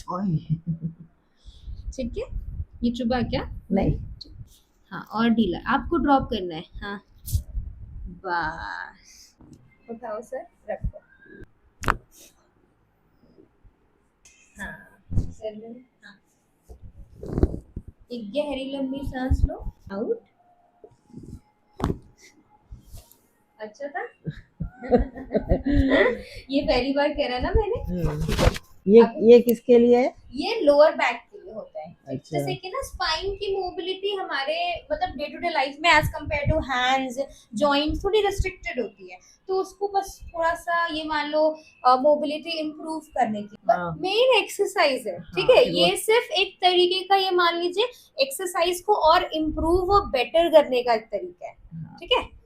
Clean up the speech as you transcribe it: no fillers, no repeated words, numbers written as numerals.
ओए, ठीक है, ये चुभा क्या? नहीं। हाँ, और ढीला, आपको ड्रॉप करना है। हाँ, बस उठाओ सर, रखो। हाँ, सर में, हाँ, एक गहरी लंबी सांस लो, आउट। अच्छा था। ये पहली बार करा ना मैंने। ये अब ये किसके लिए है? ये लोअर बैक के लिए होता है। अच्छा। जैसे कि ना स्पाइन की मोबिलिटी हमारे मतलब डे टू डे लाइफ में as compared to hands, joint थोड़ी रिस्ट्रिक्टेड होती है, तो उसको बस थोड़ा सा ये मान लो मोबिलिटी इम्प्रूव करने की हाँ। मेन एक्सरसाइज है। ठीक हाँ, है, फिर ये सिर्फ एक तरीके का, ये मान लीजिए एक्सरसाइज को और इम्प्रूव और बेटर करने का एक तरीका है। ठीक है।